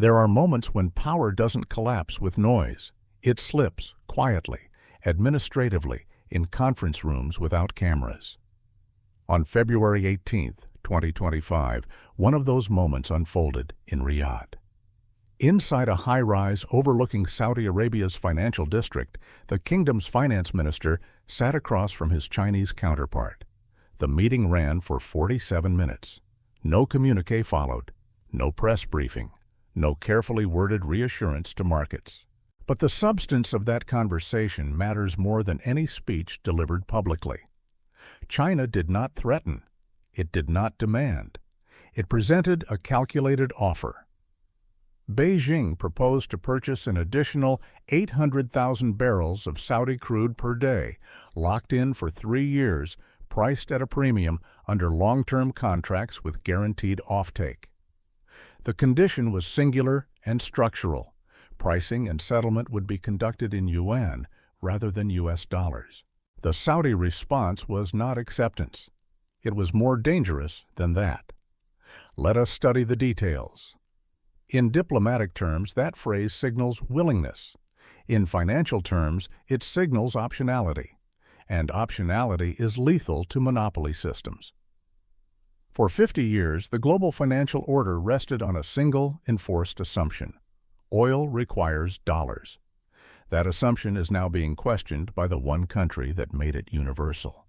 There are moments when power doesn't collapse with noise. It slips, quietly, administratively, in conference rooms without cameras. On February 18, 2025, one of those moments unfolded in Riyadh. Inside a high-rise overlooking Saudi Arabia's financial district, the kingdom's finance minister sat across from his Chinese counterpart. The meeting ran for 47 minutes. No communique followed, no press briefing, no carefully worded reassurance to markets. But the substance of that conversation matters more than any speech delivered publicly. China did not threaten. It did not demand. It presented a calculated offer. Beijing proposed to purchase an additional 800,000 barrels of Saudi crude per day, locked in for 3 years, priced at a premium under long-term contracts with guaranteed offtake. The condition was singular and structural. Pricing and settlement would be conducted in yuan rather than U.S. dollars. The Saudi response was not acceptance. It was more dangerous than that. Let us study the details. In diplomatic terms, that phrase signals willingness. In financial terms, it signals optionality. And optionality is lethal to monopoly systems. For 50 years, the global financial order rested on a single, enforced assumption. Oil requires dollars. That assumption is now being questioned by the one country that made it universal.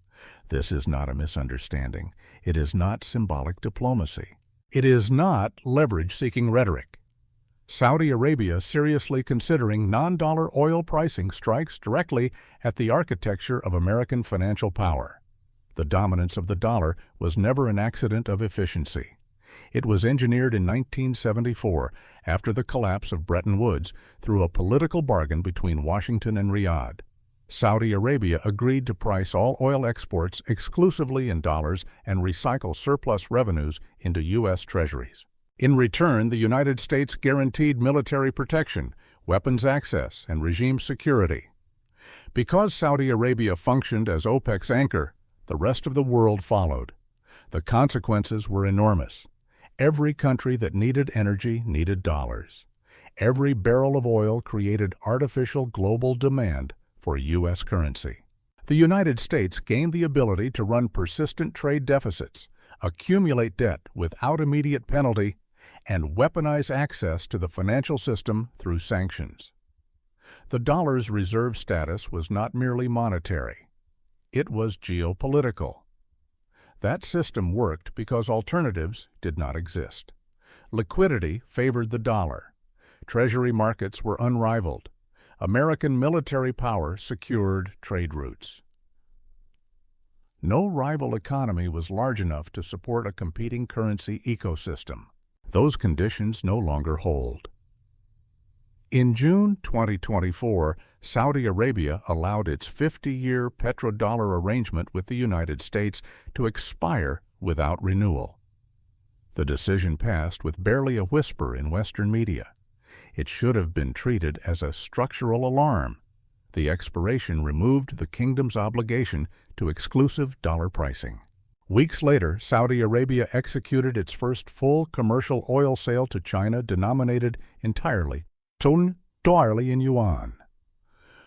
This is not a misunderstanding. It is not symbolic diplomacy. It is not leverage-seeking rhetoric. Saudi Arabia seriously considering non-dollar oil pricing strikes directly at the architecture of American financial power. The dominance of the dollar was never an accident of efficiency. It was engineered in 1974 after the collapse of Bretton Woods through a political bargain between Washington and Riyadh. Saudi Arabia agreed to price all oil exports exclusively in dollars and recycle surplus revenues into U.S. treasuries. In return, the United States guaranteed military protection, weapons access, and regime security. Because Saudi Arabia functioned as OPEC's anchor, the rest of the world followed. The consequences were enormous. Every country that needed energy needed dollars. Every barrel of oil created artificial global demand for U.S. currency. The United States gained the ability to run persistent trade deficits, accumulate debt without immediate penalty, and weaponize access to the financial system through sanctions. The dollar's reserve status was not merely monetary. It was geopolitical. That system worked because alternatives did not exist. Liquidity favored the dollar. Treasury markets were unrivaled. American military power secured trade routes. No rival economy was large enough to support a competing currency ecosystem. Those conditions no longer hold. In June 2024, Saudi Arabia allowed its 50-year petrodollar arrangement with the United States to expire without renewal. The decision passed with barely a whisper in Western media. It should have been treated as a structural alarm. The expiration removed the kingdom's obligation to exclusive dollar pricing. Weeks later, Saudi Arabia executed its first full commercial oil sale to China denominated entirely in yuan.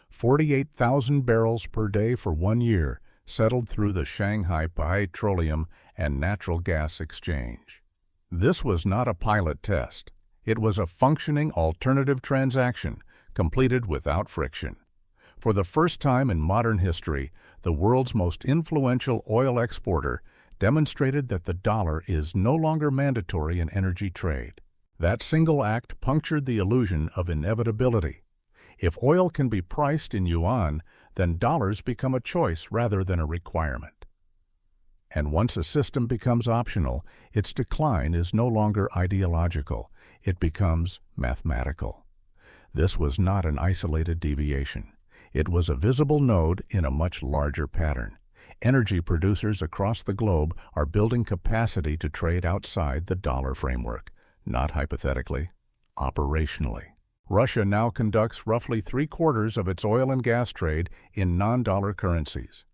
48,000 barrels per day for 1 year settled through the Shanghai Petroleum and Natural Gas Exchange. This was not a pilot test. It was a functioning alternative transaction, completed without friction. For the first time in modern history, the world's most influential oil exporter demonstrated that the dollar is no longer mandatory in energy trade. That single act punctured the illusion of inevitability. If oil can be priced in yuan, then dollars become a choice rather than a requirement. And once a system becomes optional, its decline is no longer ideological. It becomes mathematical. This was not an isolated deviation. It was a visible node in a much larger pattern. Energy producers across the globe are building capacity to trade outside the dollar framework, not hypothetically, operationally. Russia now conducts roughly 3/4 of its oil and gas trade in non-dollar currencies.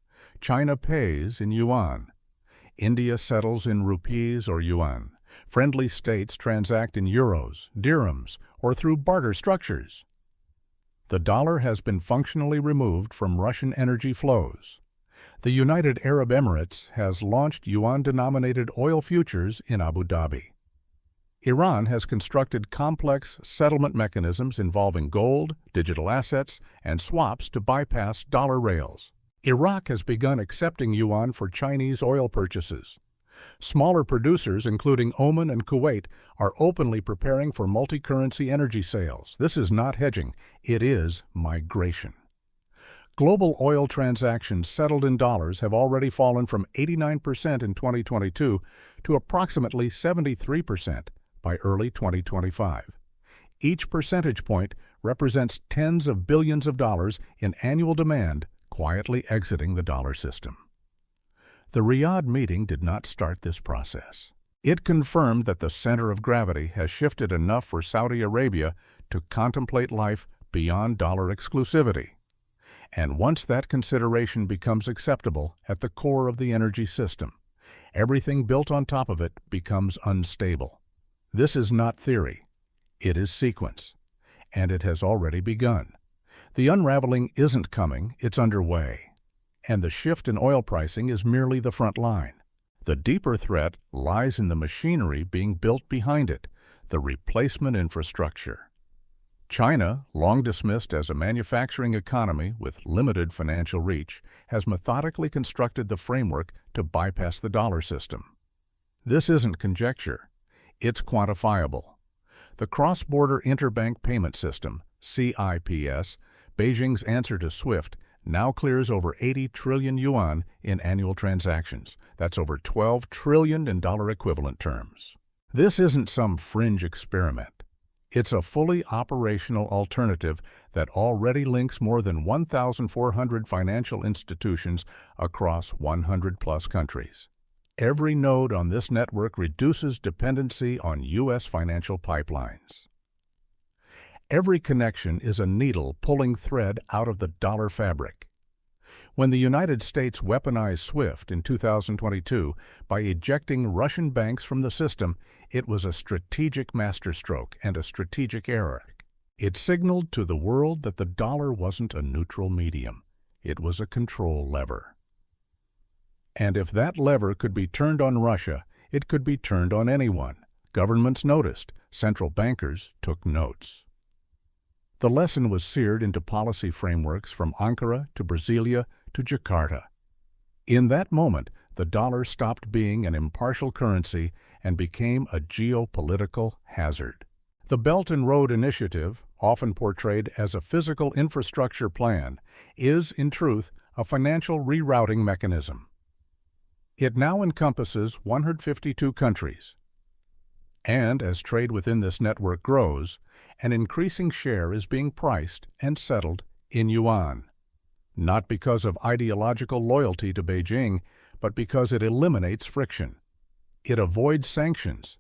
China pays in yuan. India settles in rupees or yuan. Friendly states transact in euros, dirhams, or through barter structures. The dollar has been functionally removed from Russian energy flows. The United Arab Emirates has launched yuan-denominated oil futures in Abu Dhabi. Iran has constructed complex settlement mechanisms involving gold, digital assets, and swaps to bypass dollar rails. Iraq has begun accepting yuan for Chinese oil purchases. Smaller producers, including Oman and Kuwait, are openly preparing for multi-currency energy sales. This is not hedging, it is migration. Global oil transactions settled in dollars have already fallen from 89% in 2022 to approximately 73% by early 2025. Each percentage point represents tens of billions of dollars in annual demand quietly exiting the dollar system. The Riyadh meeting did not start this process. It confirmed that the center of gravity has shifted enough for Saudi Arabia to contemplate life beyond dollar exclusivity. And once that consideration becomes acceptable at the core of the energy system, everything built on top of it becomes unstable. This is not theory. It is sequence. And it has already begun. The unraveling isn't coming, it's underway. And the shift in oil pricing is merely the front line. The deeper threat lies in the machinery being built behind it, the replacement infrastructure. China, long dismissed as a manufacturing economy with limited financial reach, has methodically constructed the framework to bypass the dollar system. This isn't conjecture. It's quantifiable. The Cross-Border Interbank Payment System, CIPS, Beijing's answer to SWIFT, now clears over 80 trillion yuan in annual transactions. That's over 12 trillion in dollar equivalent terms. This isn't some fringe experiment. It's a fully operational alternative that already links more than 1,400 financial institutions across 100-plus countries. Every node on this network reduces dependency on U.S. financial pipelines. Every connection is a needle pulling thread out of the dollar fabric. When the United States weaponized SWIFT in 2022 by ejecting Russian banks from the system, it was a strategic masterstroke and a strategic error. It signaled to the world that the dollar wasn't a neutral medium. It was a control lever. And if that lever could be turned on Russia, it could be turned on anyone. Governments noticed. Central bankers took notes. The lesson was seared into policy frameworks from Ankara to Brasilia to Jakarta. In that moment, the dollar stopped being an impartial currency and became a geopolitical hazard. The Belt and Road Initiative, often portrayed as a physical infrastructure plan, is, in truth, a financial rerouting mechanism. It now encompasses 152 countries. And as trade within this network grows, an increasing share is being priced and settled in yuan. Not because of ideological loyalty to Beijing, but because it eliminates friction. It avoids sanctions.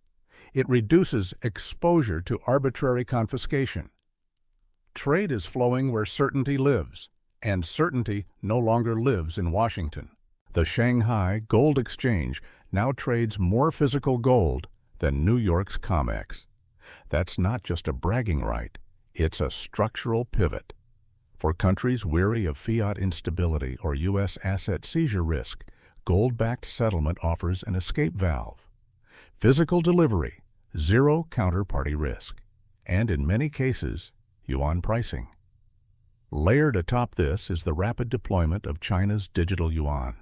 It reduces exposure to arbitrary confiscation. Trade is flowing where certainty lives, and certainty no longer lives in Washington. The Shanghai Gold Exchange now trades more physical gold than New York's COMEX. That's not just a bragging right, it's a structural pivot. For countries weary of fiat instability or U.S. asset seizure risk, gold-backed settlement offers an escape valve. Physical delivery, zero counterparty risk, and in many cases, yuan pricing. Layered atop this is the rapid deployment of China's digital yuan.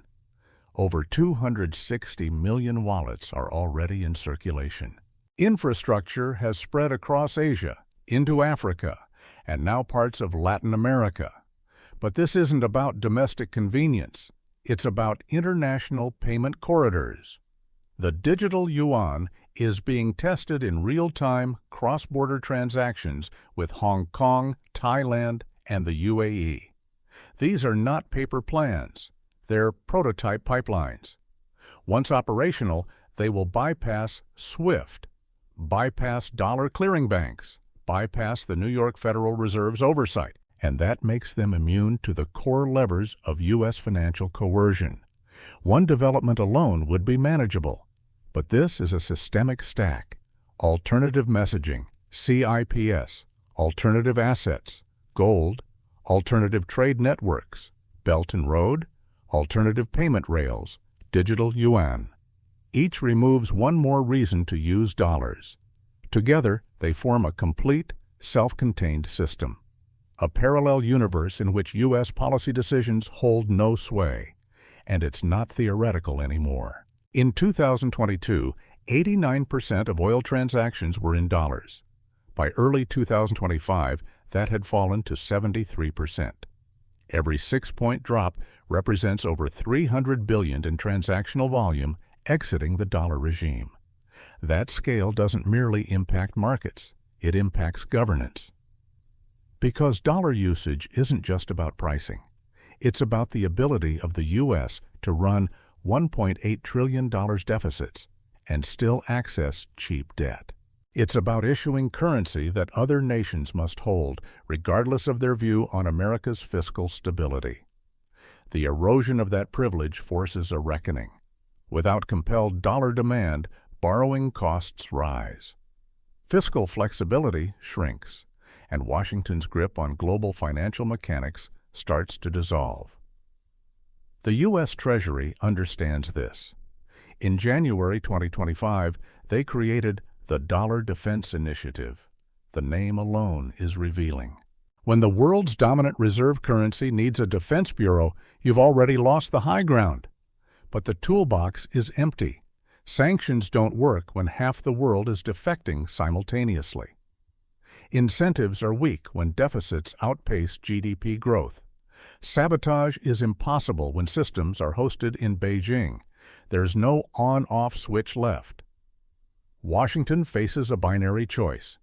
Over 260 million wallets are already in circulation. Infrastructure has spread across Asia, into Africa, and now parts of Latin America. But this isn't about domestic convenience. It's about international payment corridors. The digital yuan is being tested in real-time cross-border transactions with Hong Kong, Thailand, and the UAE. These are not paper plans. They're prototype pipelines. Once operational, they will bypass SWIFT, bypass dollar clearing banks, bypass the New York Federal Reserve's oversight, and that makes them immune to the core levers of U.S. financial coercion. One development alone would be manageable. But this is a systemic stack: alternative messaging, CIPS, alternative assets, gold, alternative trade networks, Belt and Road, alternative payment rails, digital yuan. Each removes one more reason to use dollars. Together, they form a complete, self-contained system, a parallel universe in which U.S. policy decisions hold no sway, and it's not theoretical anymore. In 2022, 89% of oil transactions were in dollars. By early 2025, that had fallen to 73%. Every 6-point drop represents over $300 billion in transactional volume exiting the dollar regime. That scale doesn't merely impact markets, it impacts governance. Because dollar usage isn't just about pricing. It's about the ability of the U.S. to run $1.8 trillion deficits and still access cheap debt. It's about issuing currency that other nations must hold, regardless of their view on America's fiscal stability. The erosion of that privilege forces a reckoning. Without compelled dollar demand, borrowing costs rise. Fiscal flexibility shrinks, and Washington's grip on global financial mechanics starts to dissolve. The U.S. Treasury understands this. In January 2025, they created the Dollar Defense Initiative. The name alone is revealing. When the world's dominant reserve currency needs a defense bureau, you've already lost the high ground. But the toolbox is empty. Sanctions don't work when half the world is defecting simultaneously. Incentives are weak when deficits outpace GDP growth. Sabotage is impossible when systems are hosted in Beijing. There's no on-off switch left. Washington faces a binary choice: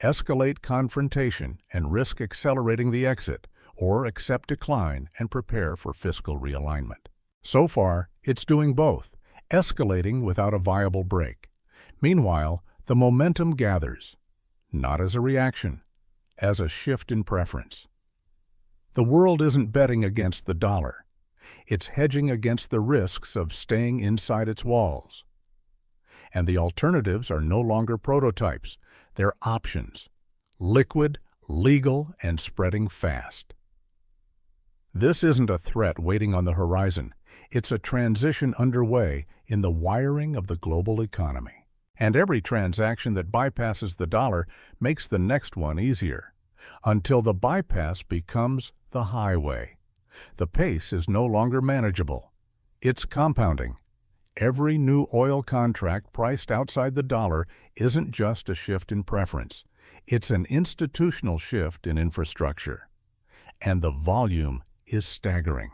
escalate confrontation and risk accelerating the exit, or accept decline and prepare for fiscal realignment. So far, it's doing both, escalating without a viable break. Meanwhile, the momentum gathers, not as a reaction, as a shift in preference. The world isn't betting against the dollar. It's hedging against the risks of staying inside its walls. And the alternatives are no longer prototypes. They're options. Liquid, legal, and spreading fast. This isn't a threat waiting on the horizon. It's a transition underway in the wiring of the global economy. And every transaction that bypasses the dollar makes the next one easier, until the bypass becomes the highway. The pace is no longer manageable. It's compounding. Every new oil contract priced outside the dollar isn't just a shift in preference. It's an institutional shift in infrastructure. And the volume is staggering.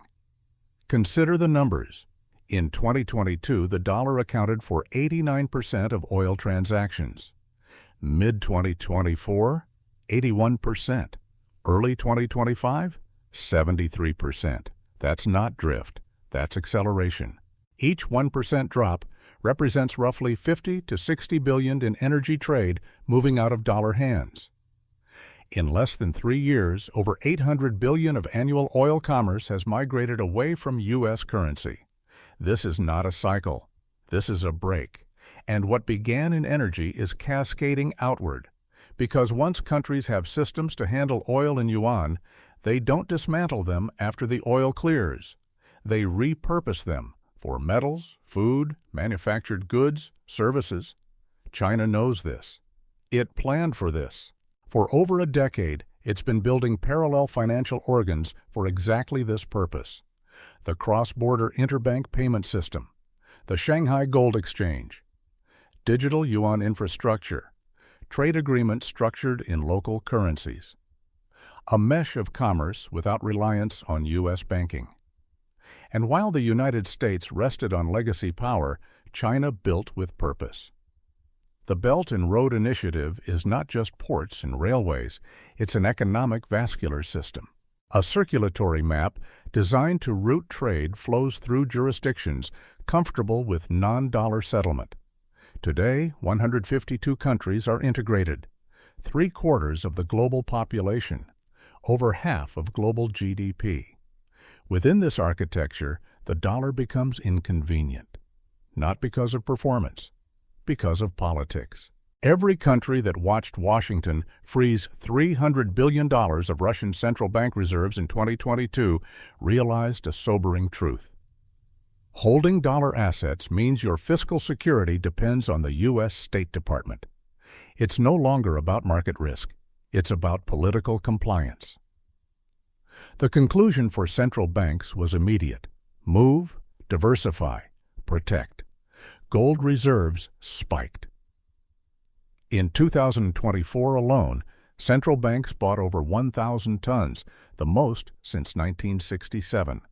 Consider the numbers. In 2022, the dollar accounted for 89% of oil transactions. Mid-2024, 81%. Early 2025, 73%. That's not drift. That's acceleration. Each 1% drop represents roughly 50 to 60 billion in energy trade moving out of dollar hands. In less than 3 years, over 800 billion of annual oil commerce has migrated away from U.S. currency. This is not a cycle. This is a break. And what began in energy is cascading outward. Because once countries have systems to handle oil in yuan, they don't dismantle them after the oil clears. They repurpose them for metals, food, manufactured goods, services. China knows this. It planned for this. For over a decade, it's been building parallel financial organs for exactly this purpose: the cross-border interbank payment system, the Shanghai Gold Exchange, digital yuan infrastructure, trade agreements structured in local currencies, a mesh of commerce without reliance on U.S. banking. And while the United States rested on legacy power, China built with purpose. The Belt and Road Initiative is not just ports and railways, it's an economic vascular system. A circulatory map designed to route trade flows through jurisdictions comfortable with non-dollar settlement. Today, 152 countries are integrated, 3/4 of the global population, over half of global GDP. Within this architecture, the dollar becomes inconvenient, not because of performance, because of politics. Every country that watched Washington freeze $300 billion of Russian central bank reserves in 2022 realized a sobering truth. Holding dollar assets means your fiscal security depends on the U.S. State Department. It's no longer about market risk. It's about political compliance. The conclusion for central banks was immediate. Move, diversify, protect. Gold reserves spiked. In 2024 alone, central banks bought over 1,000 tons, the most since 1967.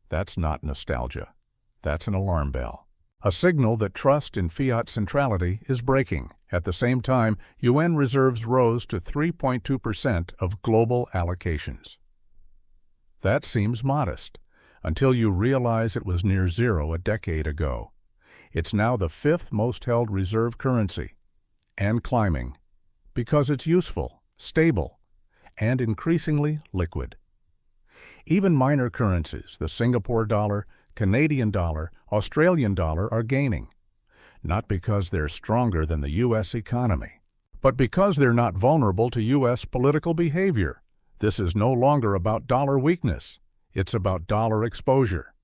That's not nostalgia. That's an alarm bell. A signal that trust in fiat centrality is breaking. At the same time, UN reserves rose to 3.2% of global allocations. That seems modest, until you realize it was near zero a decade ago. It's now the fifth most held reserve currency, and climbing, because it's useful, stable, and increasingly liquid. Even minor currencies, the Singapore dollar, Canadian dollar, Australian dollar, are gaining, not because they're stronger than the U.S. economy, but because they're not vulnerable to U.S. political behavior. This is no longer about dollar weakness. It's about dollar exposure.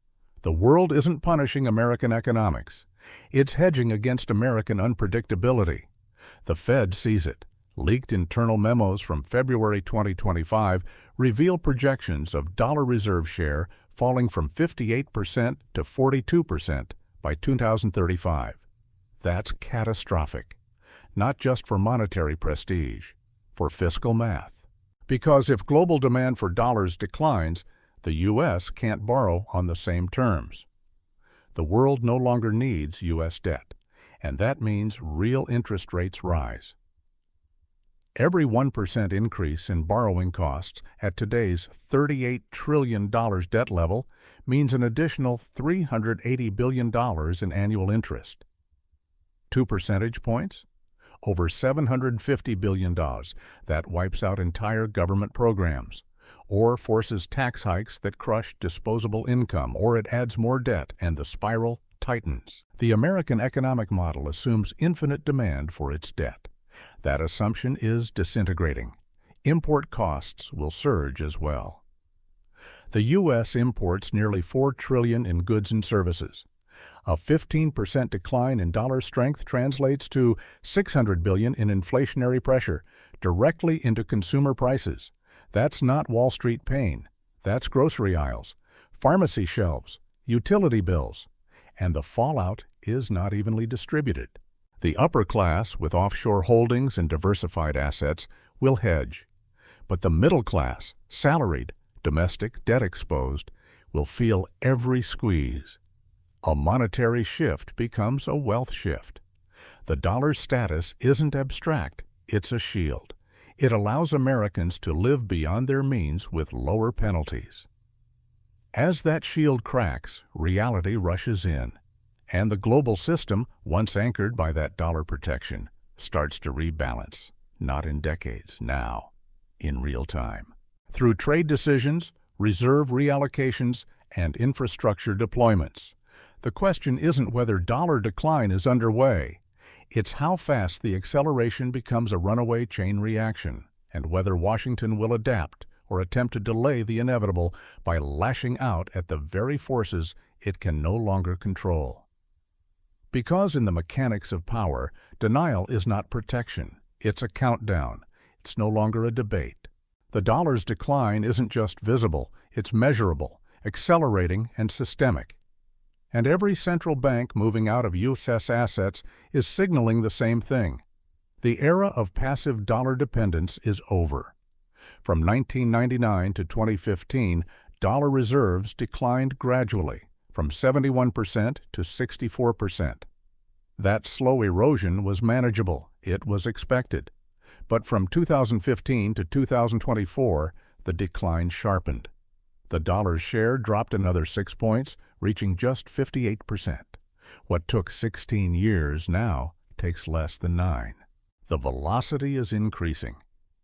The world isn't punishing American economics. It's hedging against American unpredictability. The Fed sees it. Leaked internal memos from February 2025 reveal projections of dollar reserve share falling from 58% to 42% by 2035. That's catastrophic, not just for monetary prestige, for fiscal math. Because if global demand for dollars declines, the U.S. can't borrow on the same terms. The world no longer needs U.S. debt, and that means real interest rates rise. Every 1% increase in borrowing costs at today's $38 trillion debt level means an additional $380 billion in annual interest. 2 percentage points? Over $750 billion. That wipes out entire government programs, or forces tax hikes that crush disposable income, or it adds more debt and the spiral tightens. The American economic model assumes infinite demand for its debt. That assumption is disintegrating. Import costs will surge as well. The U.S. imports nearly $4 trillion in goods and services. A 15% decline in dollar strength translates to $600 billion in inflationary pressure directly into consumer prices. That's not Wall Street pain. That's grocery aisles, pharmacy shelves, utility bills. And the fallout is not evenly distributed. The upper class, with offshore holdings and diversified assets, will hedge. But the middle class, salaried, domestic, debt-exposed, will feel every squeeze. A monetary shift becomes a wealth shift. The dollar's status isn't abstract, it's a shield. It allows Americans to live beyond their means with lower penalties. As that shield cracks, reality rushes in. And the global system, once anchored by that dollar protection, starts to rebalance, not in decades, now, in real time. Through trade decisions, reserve reallocations, and infrastructure deployments. The question isn't whether dollar decline is underway. It's how fast the acceleration becomes a runaway chain reaction, and whether Washington will adapt or attempt to delay the inevitable by lashing out at the very forces it can no longer control. Because in the mechanics of power, denial is not protection. It's a countdown. It's no longer a debate. The dollar's decline isn't just visible, it's measurable, accelerating, and systemic. And every central bank moving out of U.S. assets is signaling the same thing. The era of passive dollar dependence is over. From 1999 to 2015, dollar reserves declined gradually, from 71% to 64%. That slow erosion was manageable. It was expected. But from 2015 to 2024, the decline sharpened. The dollar's share dropped another 6 points, reaching just 58%. What took 16 years now takes less than 9. The velocity is increasing,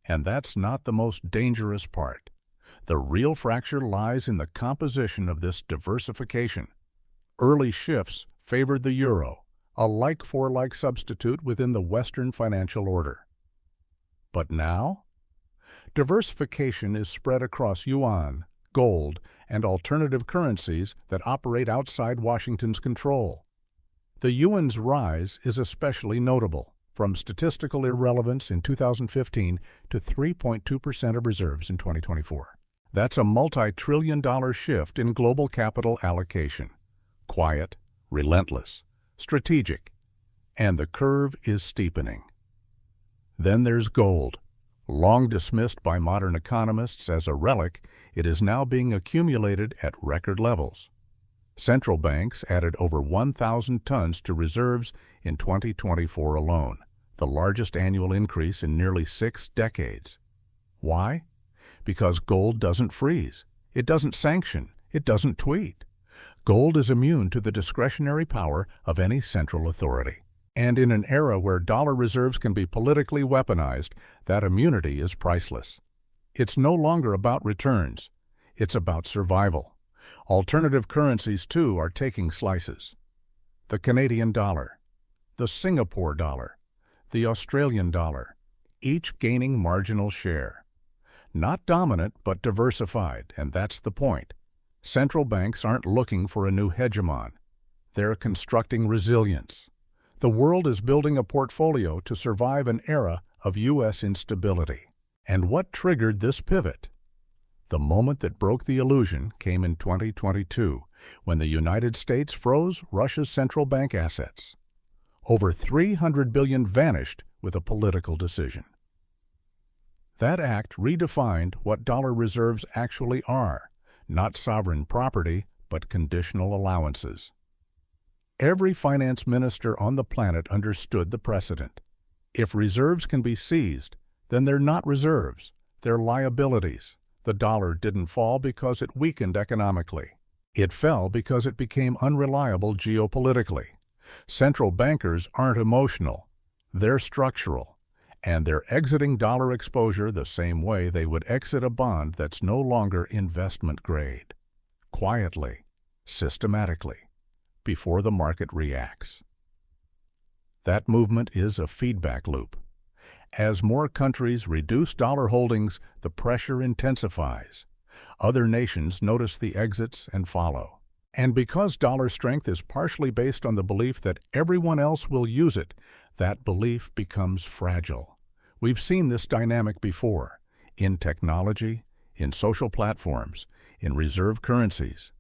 and that's not the most dangerous part. The real fracture lies in the composition of this diversification. Early shifts favored the euro, a like-for-like substitute within the Western financial order. But now? Diversification is spread across yuan, gold, and alternative currencies that operate outside Washington's control. The yuan's rise is especially notable, from statistical irrelevance in 2015 to 3.2% of reserves in 2024. That's a multi-trillion-dollar shift in global capital allocation. Quiet, relentless, strategic, and the curve is steepening. Then there's gold. Long dismissed by modern economists as a relic, it is now being accumulated at record levels. Central banks added over 1,000 tons to reserves in 2024 alone, the largest annual increase in nearly 6 decades. Why? Because gold doesn't freeze, it doesn't sanction, it doesn't tweet. Gold is immune to the discretionary power of any central authority. And in an era where dollar reserves can be politically weaponized, that immunity is priceless. It's no longer about returns. It's about survival. Alternative currencies, too, are taking slices. The Canadian dollar, the Singapore dollar, the Australian dollar, each gaining marginal share. Not dominant, but diversified, and that's the point. Central banks aren't looking for a new hegemon. They're constructing resilience. The world is building a portfolio to survive an era of U.S. instability. And what triggered this pivot? The moment that broke the illusion came in 2022, when the United States froze Russia's central bank assets. Over $300 billion vanished with a political decision. That act redefined what dollar reserves actually are, not sovereign property, but conditional allowances. Every finance minister on the planet understood the precedent. If reserves can be seized, then they're not reserves, they're liabilities. The dollar didn't fall because it weakened economically. It fell because it became unreliable geopolitically. Central bankers aren't emotional, they're structural, and they're exiting dollar exposure the same way they would exit a bond that's no longer investment grade. Quietly, systematically, before the market reacts. That movement is a feedback loop. As more countries reduce dollar holdings, the pressure intensifies. Other nations notice the exits and follow. And because dollar strength is partially based on the belief that everyone else will use it, that belief becomes fragile. We've seen this dynamic before, in technology, in social platforms, in reserve currencies.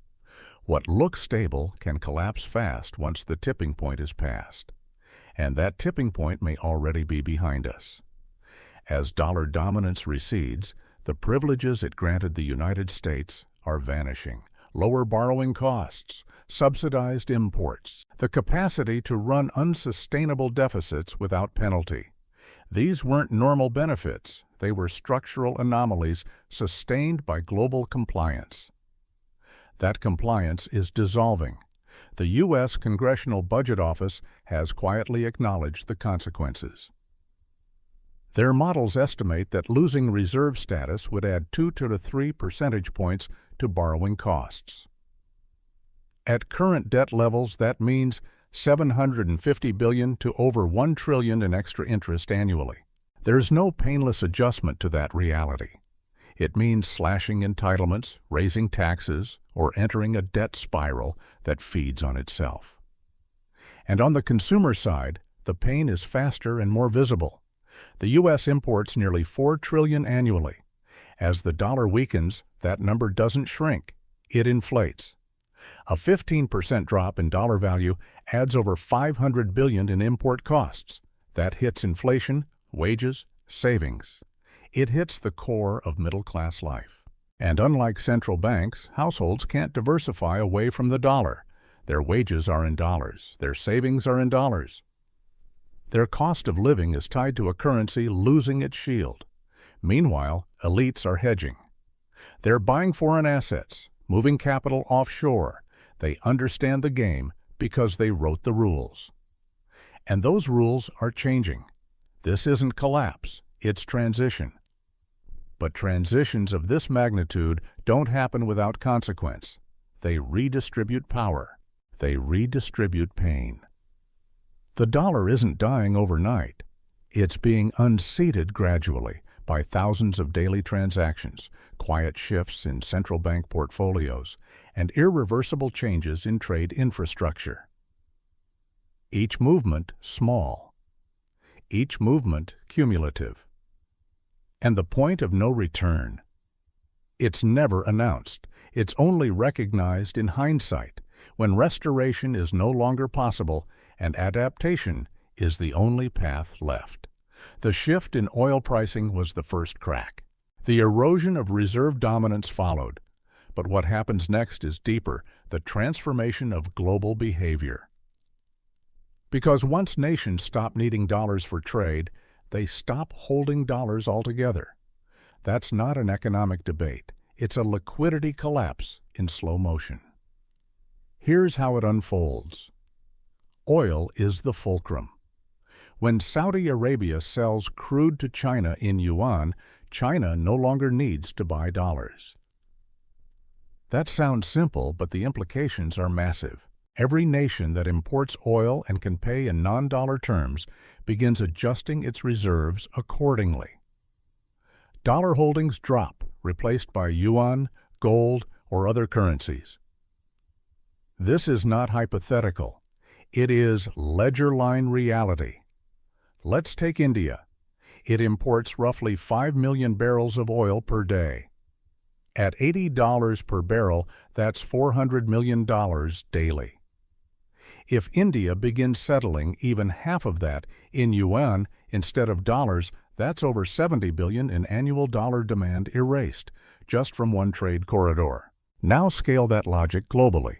What looks stable can collapse fast once the tipping point is passed. And that tipping point may already be behind us. As dollar dominance recedes, the privileges it granted the United States are vanishing. Lower borrowing costs, subsidized imports, the capacity to run unsustainable deficits without penalty. These weren't normal benefits, they were structural anomalies sustained by global compliance. That compliance is dissolving. The U.S. Congressional Budget Office has quietly acknowledged the consequences. Their models estimate that losing reserve status would add 2 to 3 percentage points to borrowing costs. At current debt levels, that means $750 billion to over $1 trillion in extra interest annually. There's no painless adjustment to that reality. It means slashing entitlements, raising taxes, or entering a debt spiral that feeds on itself. And on the consumer side, the pain is faster and more visible. The U.S. imports nearly $4 trillion annually. As the dollar weakens, that number doesn't shrink, it inflates. A 15% drop in dollar value adds over $500 billion in import costs. That hits inflation, wages, savings. It hits the core of middle-class life. And unlike central banks, households can't diversify away from the dollar. Their wages are in dollars. Their savings are in dollars. Their cost of living is tied to a currency losing its shield. Meanwhile, elites are hedging. They're buying foreign assets, moving capital offshore. They understand the game because they wrote the rules. And those rules are changing. This isn't collapse, it's transition. But transitions of this magnitude don't happen without consequence. They redistribute power. They redistribute pain. The dollar isn't dying overnight. It's being unseated gradually by thousands of daily transactions, quiet shifts in central bank portfolios, and irreversible changes in trade infrastructure. Each movement small. Each movement cumulative. And the point of no return. It's never announced. It's only recognized in hindsight, when restoration is no longer possible and adaptation is the only path left. The shift in oil pricing was the first crack. The erosion of reserve dominance followed. But what happens next is deeper, the transformation of global behavior. Because once nations stop needing dollars for trade, they stop holding dollars altogether. That's not an economic debate. It's a liquidity collapse in slow motion. Here's how it unfolds. Oil is the fulcrum. When Saudi Arabia sells crude to China in yuan, China no longer needs to buy dollars. That sounds simple, but the implications are massive. Every nation that imports oil and can pay in non-dollar terms begins adjusting its reserves accordingly. Dollar holdings drop, replaced by yuan, gold, or other currencies. This is not hypothetical. It is ledger line reality. Let's take India. It imports roughly 5 million barrels of oil per day. At $80 per barrel, that's $400 million daily. If India begins settling even half of that in yuan instead of dollars, that's over $70 billion in annual dollar demand erased, just from one trade corridor. Now scale that logic globally.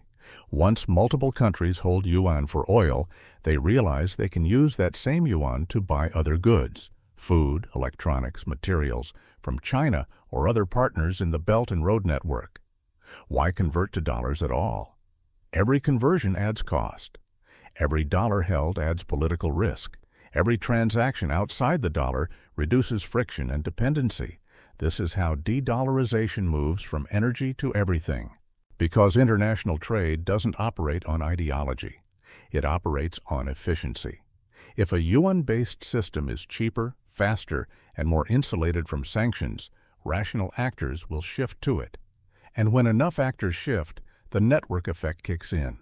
Once multiple countries hold yuan for oil, they realize they can use that same yuan to buy other goods, food, electronics, materials, from China or other partners in the Belt and Road Network. Why convert to dollars at all? Every conversion adds cost. Every dollar held adds political risk. Every transaction outside the dollar reduces friction and dependency. This is how de-dollarization moves from energy to everything. Because international trade doesn't operate on ideology. It operates on efficiency. If a yuan-based system is cheaper, faster, and more insulated from sanctions, rational actors will shift to it. And when enough actors shift, the network effect kicks in.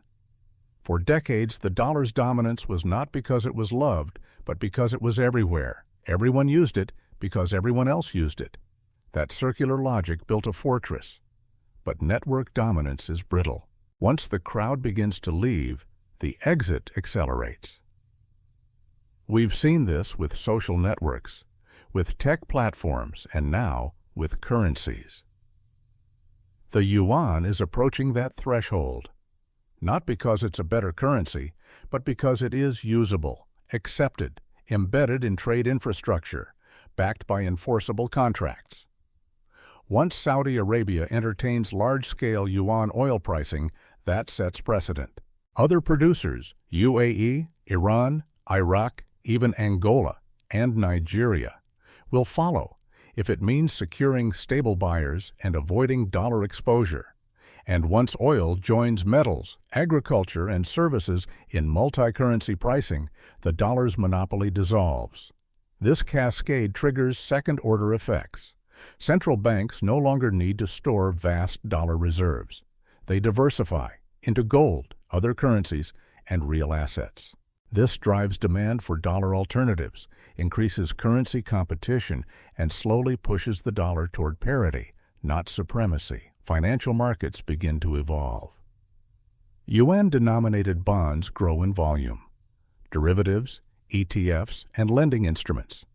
For decades, the dollar's dominance was not because it was loved, but because it was everywhere. Everyone used it because everyone else used it. That circular logic built a fortress. But network dominance is brittle. Once the crowd begins to leave, the exit accelerates. We've seen this with social networks, with tech platforms, and now with currencies. The yuan is approaching that threshold, not because it's a better currency, but because it is usable, accepted, embedded in trade infrastructure, backed by enforceable contracts. Once Saudi Arabia entertains large-scale yuan oil pricing, that sets precedent. Other producers, UAE, Iran, Iraq, even Angola, and Nigeria, will follow if it means securing stable buyers and avoiding dollar exposure. And once oil joins metals, agriculture, and services in multi-currency pricing, the dollar's monopoly dissolves. This cascade triggers second-order effects. Central banks no longer need to store vast dollar reserves. They diversify into gold, other currencies, and real assets. This drives demand for dollar alternatives, increases currency competition, and slowly pushes the dollar toward parity, not supremacy. Financial markets begin to evolve. Yuan-denominated bonds grow in volume. Derivatives, ETFs, and lending instruments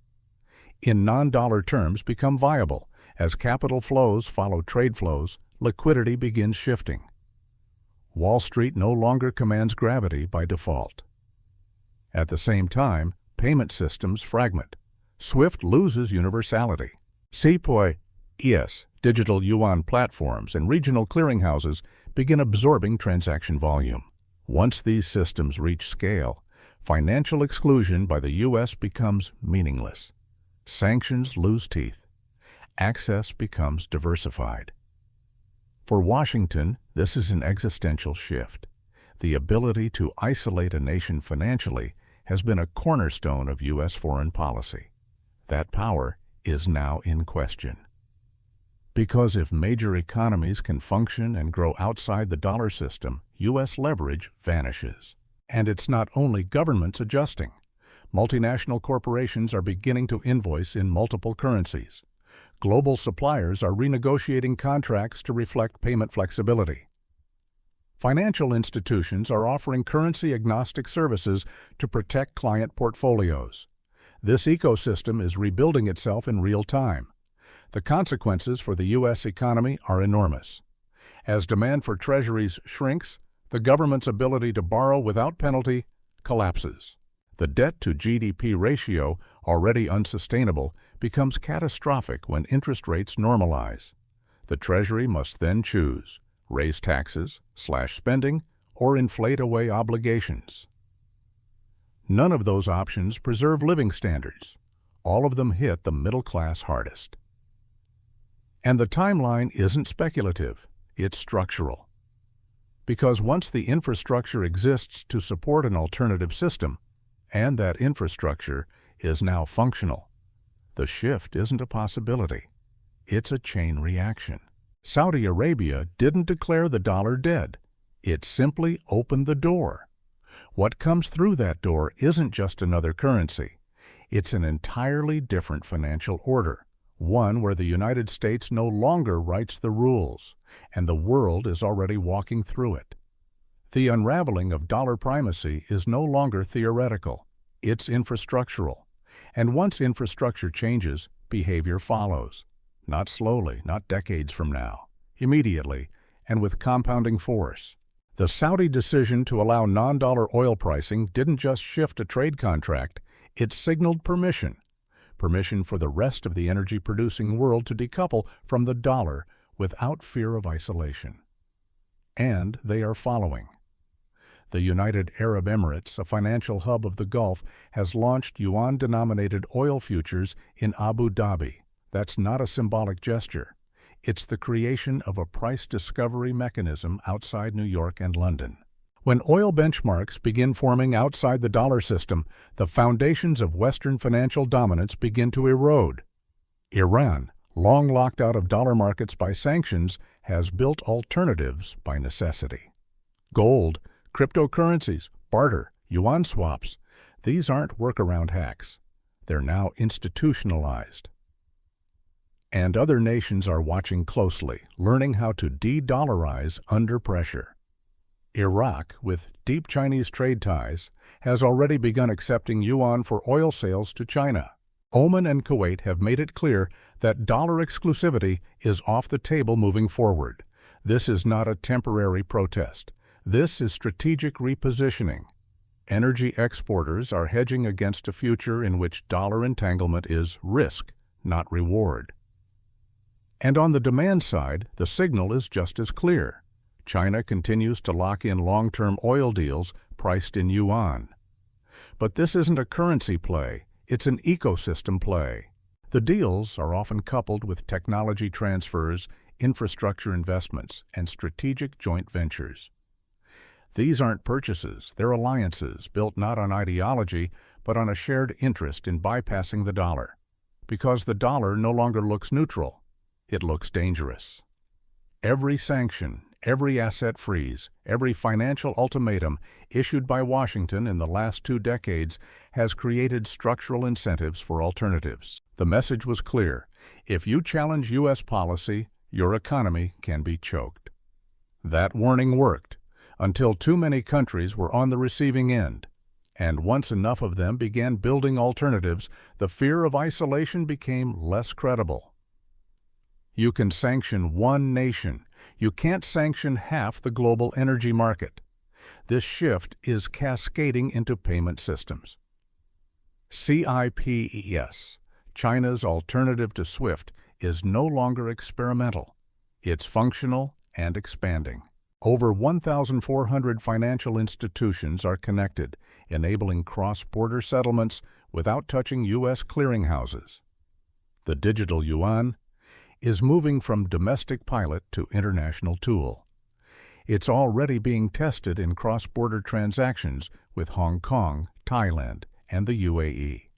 in non-dollar terms become viable. As capital flows follow trade flows, liquidity begins shifting. Wall Street no longer commands gravity by default. At the same time, payment systems fragment. SWIFT loses universality. CPOI, digital yuan platforms, and regional clearinghouses begin absorbing transaction volume. Once these systems reach scale, financial exclusion by the U.S. becomes meaningless. Sanctions lose teeth. Access becomes diversified. For Washington, this is an existential shift. The ability to isolate a nation financially has been a cornerstone of U.S. foreign policy. That power is now in question. Because if major economies can function and grow outside the dollar system, U.S. leverage vanishes. And it's not only governments adjusting. Multinational corporations are beginning to invoice in multiple currencies. Global suppliers are renegotiating contracts to reflect payment flexibility. Financial institutions are offering currency-agnostic services to protect client portfolios. This ecosystem is rebuilding itself in real time. The consequences for the U.S. economy are enormous. As demand for treasuries shrinks, the government's ability to borrow without penalty collapses. The debt-to-GDP ratio, already unsustainable, becomes catastrophic when interest rates normalize. The Treasury must then choose: raise taxes, slash spending, or inflate away obligations. None of those options preserve living standards. All of them hit the middle class hardest. And the timeline isn't speculative, it's structural. Because once the infrastructure exists to support an alternative system, and that infrastructure is now functional, the shift isn't a possibility. It's a chain reaction. Saudi Arabia didn't declare the dollar dead. It simply opened the door. What comes through that door isn't just another currency. It's an entirely different financial order, one where the United States no longer writes the rules, and the world is already walking through it. The unraveling of dollar primacy is no longer theoretical. It's infrastructural. And once infrastructure changes, behavior follows. Not slowly, not decades from now. Immediately, and with compounding force. The Saudi decision to allow non-dollar oil pricing didn't just shift a trade contract, it signaled permission. Permission for the rest of the energy-producing world to decouple from the dollar without fear of isolation. And they are following. The United Arab Emirates, a financial hub of the Gulf, has launched yuan-denominated oil futures in Abu Dhabi. That's not a symbolic gesture. It's the creation of a price discovery mechanism outside New York and London. When oil benchmarks begin forming outside the dollar system, the foundations of Western financial dominance begin to erode. Iran, long locked out of dollar markets by sanctions, has built alternatives by necessity. Gold, cryptocurrencies, barter, yuan swaps, these aren't workaround hacks. They're now institutionalized. And other nations are watching closely, learning how to de-dollarize under pressure. Iraq, with deep Chinese trade ties, has already begun accepting yuan for oil sales to China. Oman and Kuwait have made it clear that dollar exclusivity is off the table moving forward. This is not a temporary protest. This is strategic repositioning. Energy exporters are hedging against a future in which dollar entanglement is risk, not reward. And on the demand side, the signal is just as clear. China continues to lock in long-term oil deals priced in yuan. But this isn't a currency play, it's an ecosystem play. The deals are often coupled with technology transfers, infrastructure investments, and strategic joint ventures. These aren't purchases, they're alliances built not on ideology, but on a shared interest in bypassing the dollar. Because the dollar no longer looks neutral, it looks dangerous. Every sanction, every asset freeze, every financial ultimatum issued by Washington in the last 2 decades has created structural incentives for alternatives. The message was clear: if you challenge U.S. policy, your economy can be choked. That warning worked, until too many countries were on the receiving end. And once enough of them began building alternatives, the fear of isolation became less credible. You can sanction one nation. You can't sanction half the global energy market. This shift is cascading into payment systems. CIPES, China's alternative to SWIFT, is no longer experimental. It's functional and expanding. Over 1,400 financial institutions are connected, enabling cross-border settlements without touching U.S. clearinghouses. The digital yuan is moving from domestic pilot to international tool. It's already being tested in cross-border transactions with Hong Kong, Thailand, and the UAE.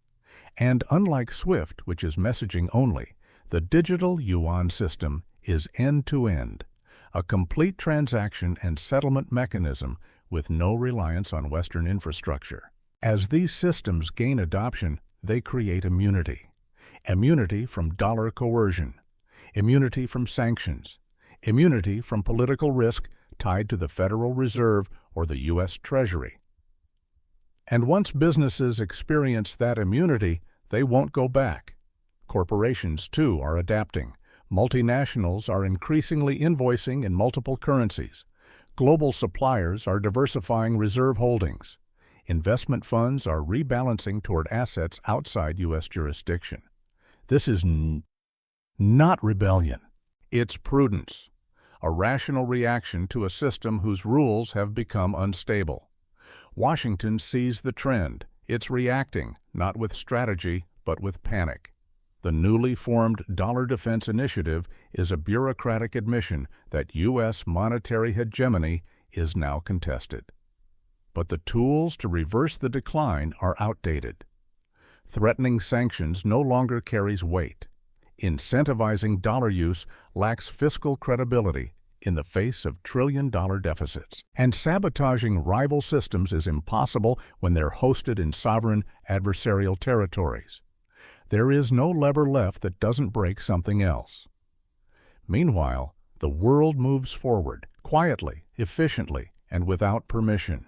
And unlike SWIFT, which is messaging only, the digital yuan system is end-to-end, a complete transaction and settlement mechanism with no reliance on Western infrastructure. As these systems gain adoption, they create immunity. Immunity from dollar coercion, immunity from sanctions, immunity from political risk tied to the Federal Reserve or the U.S. Treasury. And once businesses experience that immunity, they won't go back. Corporations, too, are adapting. Multinationals are increasingly invoicing in multiple currencies. Global suppliers are diversifying reserve holdings. Investment funds are rebalancing toward assets outside U.S. jurisdiction. This is not rebellion. It's prudence, a rational reaction to a system whose rules have become unstable. Washington sees the trend. It's reacting, not with strategy, but with panic. The newly formed Dollar Defense Initiative is a bureaucratic admission that U.S. monetary hegemony is now contested. But the tools to reverse the decline are outdated. Threatening sanctions no longer carries weight. Incentivizing dollar use lacks fiscal credibility in the face of trillion-dollar deficits. And sabotaging rival systems is impossible when they're hosted in sovereign adversarial territories. There is no lever left that doesn't break something else. Meanwhile, the world moves forward, quietly, efficiently, and without permission.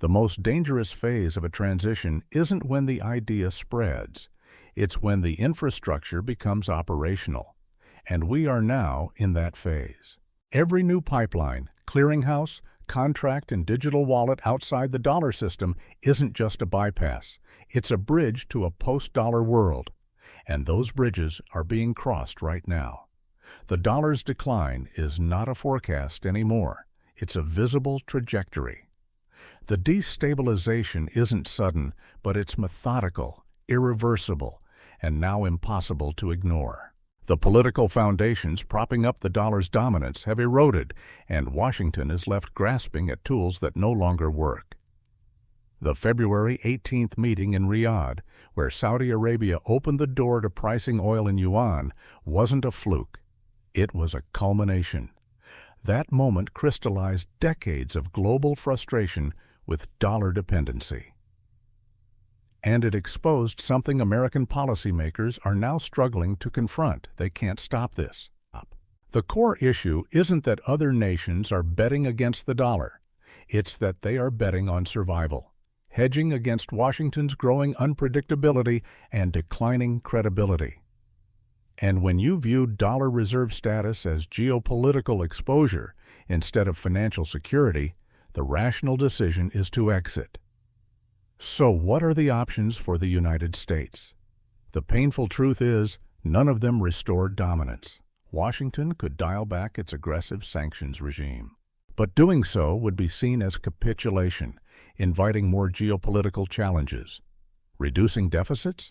The most dangerous phase of a transition isn't when the idea spreads. It's when the infrastructure becomes operational. And we are now in that phase. Every new pipeline, clearinghouse, contract, and digital wallet outside the dollar system isn't just a bypass. It's a bridge to a post-dollar world. And those bridges are being crossed right now. The dollar's decline is not a forecast anymore. It's a visible trajectory. The destabilization isn't sudden, but it's methodical, irreversible, and now impossible to ignore. The political foundations propping up the dollar's dominance have eroded, and Washington is left grasping at tools that no longer work. The February 18th meeting in Riyadh, where Saudi Arabia opened the door to pricing oil in yuan, wasn't a fluke. It was a culmination. That moment crystallized decades of global frustration with dollar dependency. And it exposed something American policymakers are now struggling to confront. They can't stop this. The core issue isn't that other nations are betting against the dollar. It's that they are betting on survival, hedging against Washington's growing unpredictability and declining credibility. And when you view dollar reserve status as geopolitical exposure instead of financial security, the rational decision is to exit. So what are the options for the United States? The painful truth is, none of them restored dominance. Washington could dial back its aggressive sanctions regime. But doing so would be seen as capitulation, inviting more geopolitical challenges. Reducing deficits?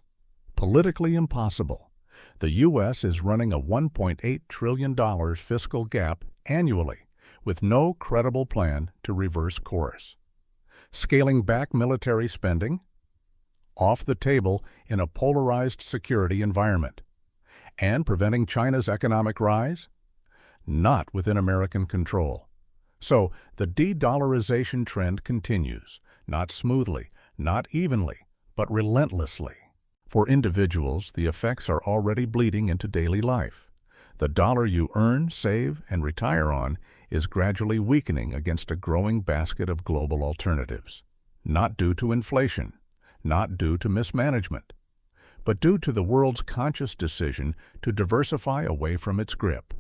Politically impossible. The U.S. is running a $1.8 trillion fiscal gap annually, with no credible plan to reverse course. Scaling back military spending? Off the table in a polarized security environment. And preventing China's economic rise? Not within American control. So the de-dollarization trend continues, not smoothly, not evenly, but relentlessly. For individuals, the effects are already bleeding into daily life. The dollar you earn, save, and retire on is gradually weakening against a growing basket of global alternatives. Not due to inflation, not due to mismanagement, but due to the world's conscious decision to diversify away from its grip.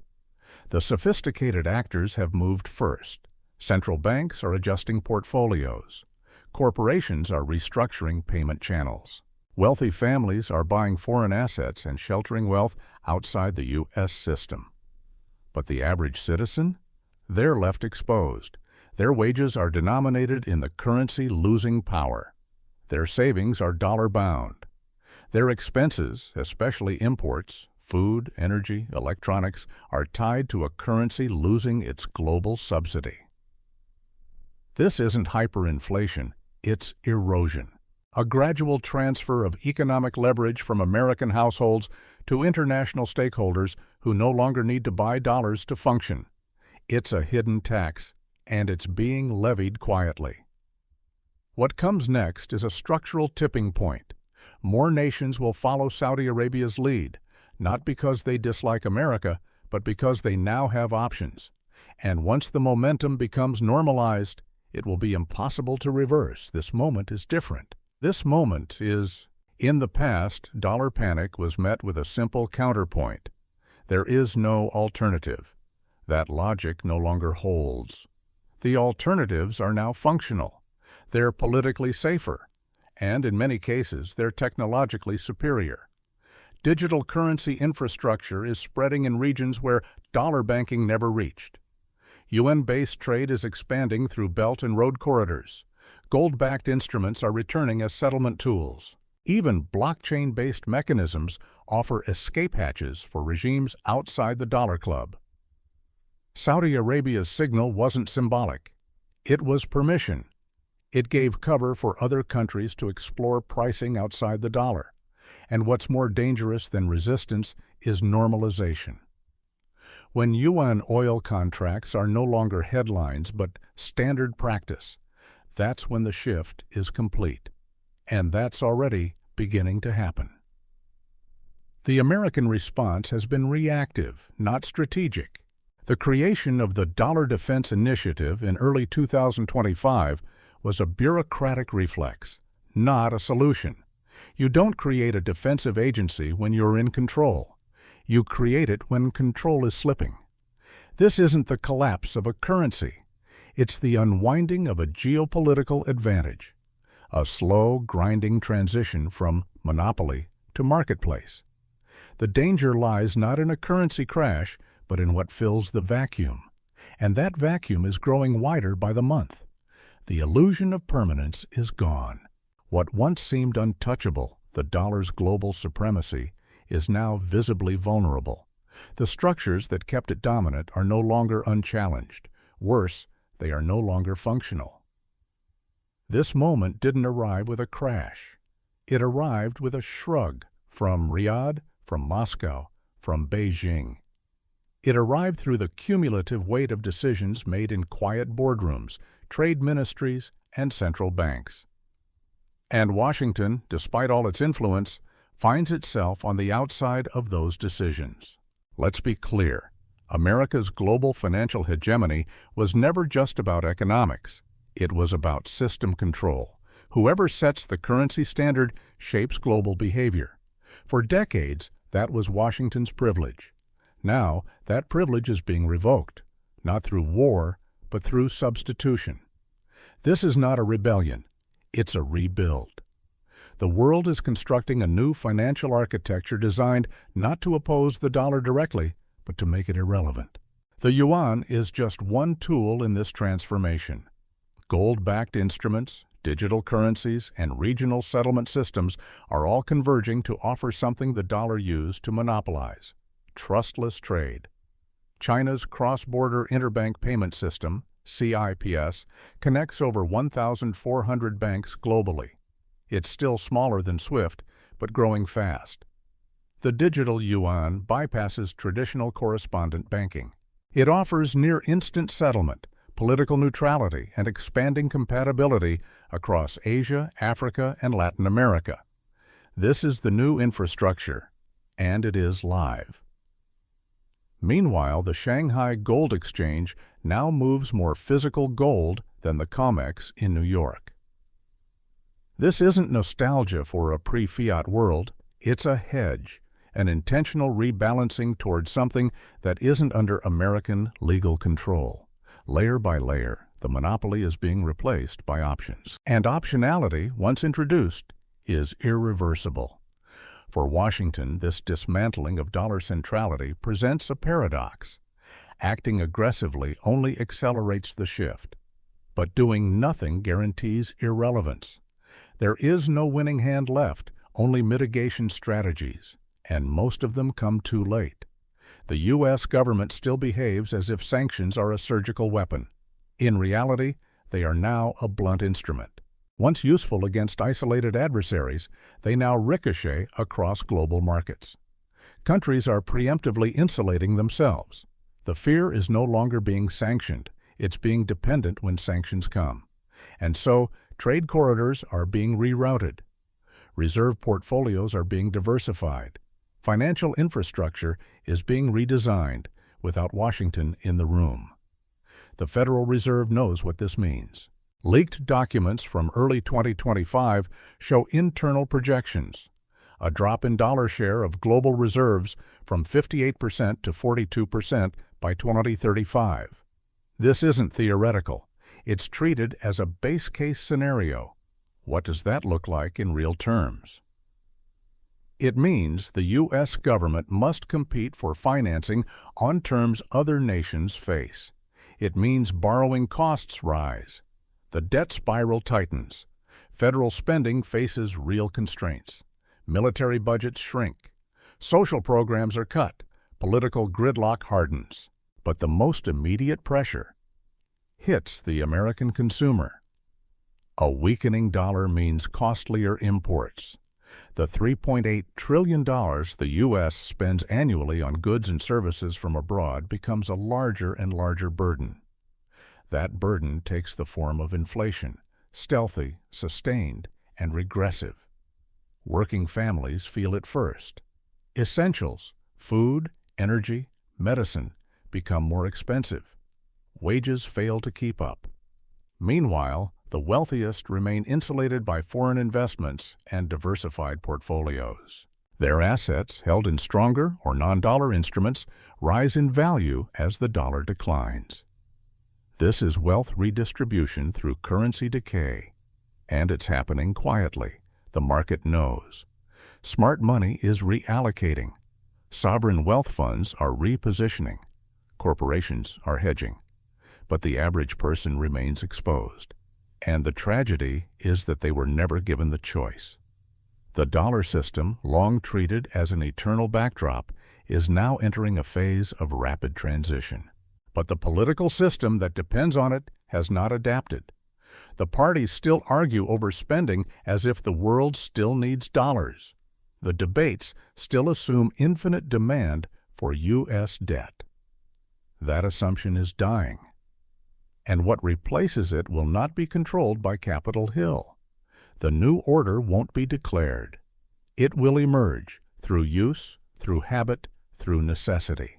The sophisticated actors have moved first. Central banks are adjusting portfolios. Corporations are restructuring payment channels. Wealthy families are buying foreign assets and sheltering wealth outside the U.S. system. But the average citizen? They're left exposed. Their wages are denominated in the currency losing power. Their savings are dollar-bound. Their expenses, especially imports, food, energy, electronics, are tied to a currency losing its global subsidy. This isn't hyperinflation, it's erosion. A gradual transfer of economic leverage from American households to international stakeholders who no longer need to buy dollars to function. It's a hidden tax, and it's being levied quietly. What comes next is a structural tipping point. More nations will follow Saudi Arabia's lead, not because they dislike America, but because they now have options. And once the momentum becomes normalized, it will be impossible to reverse. This moment is different. This moment is, in the past, dollar panic was met with a simple counterpoint. There is no alternative. That logic no longer holds. The alternatives are now functional. They're politically safer, and in many cases, they're technologically superior. Digital currency infrastructure is spreading in regions where dollar banking never reached. UN-based trade is expanding through Belt and Road corridors. Gold-backed instruments are returning as settlement tools. Even blockchain-based mechanisms offer escape hatches for regimes outside the dollar club. Saudi Arabia's signal wasn't symbolic. It was permission. It gave cover for other countries to explore pricing outside the dollar. And what's more dangerous than resistance is normalization. When yuan oil contracts are no longer headlines but standard practice, that's when the shift is complete. And that's already beginning to happen. The American response has been reactive, not strategic. The creation of the Dollar Defense Initiative in early 2025 was a bureaucratic reflex, not a solution. You don't create a defensive agency when you're in control. You create it when control is slipping. This isn't the collapse of a currency. It's the unwinding of a geopolitical advantage, a slow, grinding transition from monopoly to marketplace. The danger lies not in a currency crash, but in what fills the vacuum. And that vacuum is growing wider by the month. The illusion of permanence is gone. What once seemed untouchable, the dollar's global supremacy, is now visibly vulnerable. The structures that kept it dominant are no longer unchallenged. Worse, they are no longer functional. This moment didn't arrive with a crash. It arrived with a shrug from Riyadh, from Moscow, from Beijing. It arrived through the cumulative weight of decisions made in quiet boardrooms, trade ministries, and central banks. And Washington, despite all its influence, finds itself on the outside of those decisions. Let's be clear. America's global financial hegemony was never just about economics. It was about system control. Whoever sets the currency standard shapes global behavior. For decades, that was Washington's privilege. Now, that privilege is being revoked, not through war, but through substitution. This is not a rebellion. It's a rebuild. The world is constructing a new financial architecture designed not to oppose the dollar directly, but to make it irrelevant. The yuan is just one tool in this transformation. Gold-backed instruments, digital currencies, and regional settlement systems are all converging to offer something the dollar used to monopolize: trustless trade. China's cross-border interbank payment system, CIPS, connects over 1,400 banks globally. It's still smaller than SWIFT, but growing fast. The digital yuan bypasses traditional correspondent banking. It offers near-instant settlement, political neutrality, and expanding compatibility across Asia, Africa, and Latin America. This is the new infrastructure, and it is live. Meanwhile, the Shanghai Gold Exchange now moves more physical gold than the COMEX in New York. This isn't nostalgia for a pre-fiat world. It's a hedge, an intentional rebalancing towards something that isn't under American legal control. Layer by layer, the monopoly is being replaced by options. And optionality, once introduced, is irreversible. For Washington, this dismantling of dollar centrality presents a paradox. Acting aggressively only accelerates the shift, but doing nothing guarantees irrelevance. There is no winning hand left, only mitigation strategies, and most of them come too late. The U.S. government still behaves as if sanctions are a surgical weapon. In reality, they are now a blunt instrument. Once useful against isolated adversaries, they now ricochet across global markets. Countries are preemptively insulating themselves. The fear is no longer being sanctioned, it's being dependent when sanctions come. And so, trade corridors are being rerouted. Reserve portfolios are being diversified. Financial infrastructure is being redesigned without Washington in the room. The Federal Reserve knows what this means. Leaked documents from early 2025 show internal projections. A drop in dollar share of global reserves from 58% to 42% by 2035. This isn't theoretical. It's treated as a base case scenario. What does that look like in real terms? It means the U.S. government must compete for financing on terms other nations face. It means borrowing costs rise. The debt spiral tightens. Federal spending faces real constraints. Military budgets shrink. Social programs are cut. Political gridlock hardens. But the most immediate pressure hits the American consumer. A weakening dollar means costlier imports. The $3.8 trillion the U.S. spends annually on goods and services from abroad becomes a larger and larger burden. That burden takes the form of inflation, stealthy, sustained, and regressive. Working families feel it first. Essentials, food, energy, medicine, become more expensive. Wages fail to keep up. Meanwhile, the wealthiest remain insulated by foreign investments and diversified portfolios. Their assets, held in stronger or non-dollar instruments, rise in value as the dollar declines. This is wealth redistribution through currency decay. And it's happening quietly. The market knows. Smart money is reallocating. Sovereign wealth funds are repositioning. Corporations are hedging. But the average person remains exposed. And the tragedy is that they were never given the choice. The dollar system, long treated as an eternal backdrop, is now entering a phase of rapid transition. But the political system that depends on it has not adapted. The parties still argue over spending as if the world still needs dollars. The debates still assume infinite demand for U.S. debt. That assumption is dying. And what replaces it will not be controlled by Capitol Hill. The new order won't be declared. It will emerge through use, through habit, through necessity.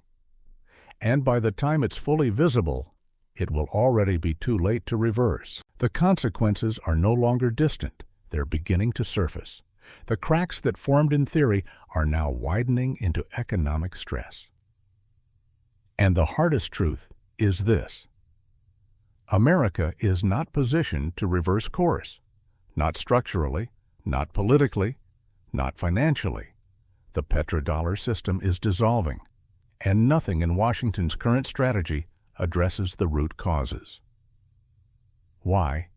And by the time it's fully visible, it will already be too late to reverse. The consequences are no longer distant. They're beginning to surface. The cracks that formed in theory are now widening into economic stress. And the hardest truth is this. America is not positioned to reverse course, not structurally, not politically, not financially. The petrodollar system is dissolving, and nothing in Washington's current strategy addresses the root causes. Why?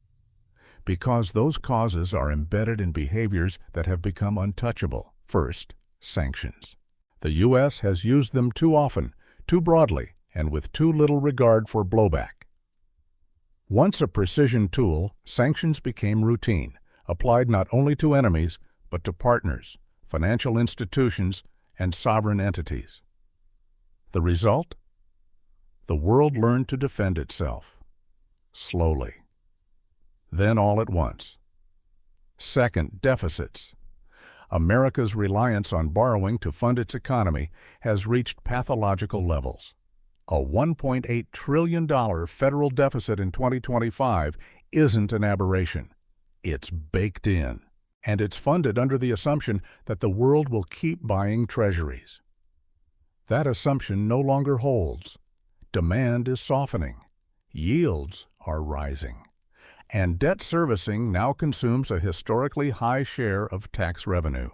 Because those causes are embedded in behaviors that have become untouchable. First, sanctions. The U.S. has used them too often, too broadly, and with too little regard for blowback. Once a precision tool, sanctions became routine, applied not only to enemies, but to partners, financial institutions, and sovereign entities. The result? The world learned to defend itself. Slowly. Then all at once. Second, deficits. America's reliance on borrowing to fund its economy has reached pathological levels. A $1.8 trillion federal deficit in 2025 isn't an aberration. It's baked in, and it's funded under the assumption that the world will keep buying treasuries. That assumption no longer holds. Demand is softening. Yields are rising. And debt servicing now consumes a historically high share of tax revenue.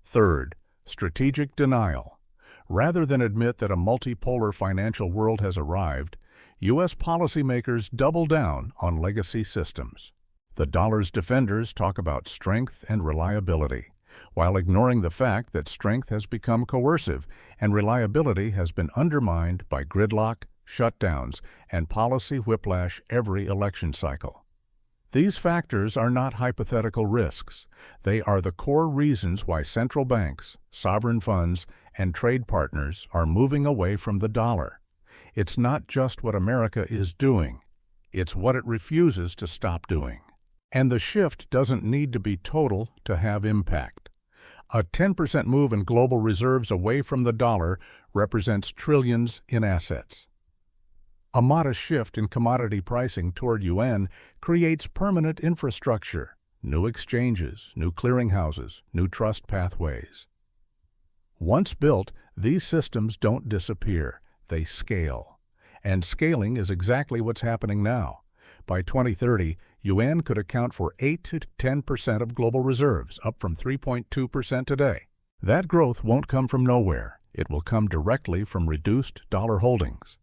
Third, strategic denial. Rather than admit that a multipolar financial world has arrived, U.S. policymakers double down on legacy systems. The dollar's defenders talk about strength and reliability, while ignoring the fact that strength has become coercive and reliability has been undermined by gridlock, shutdowns, and policy whiplash every election cycle. These factors are not hypothetical risks. They are the core reasons why central banks, sovereign funds, and trade partners are moving away from the dollar. It's not just what America is doing, it's what it refuses to stop doing. And the shift doesn't need to be total to have impact. A 10% move in global reserves away from the dollar represents trillions in assets. A modest shift in commodity pricing toward yuan creates permanent infrastructure, new exchanges, new clearinghouses, new trust pathways. Once built, these systems don't disappear, they scale. And scaling is exactly what's happening now. By 2030, yuan could account for 8 to 10% of global reserves, up from 3.2% today. That growth won't come from nowhere. It will come directly from reduced dollar holdings.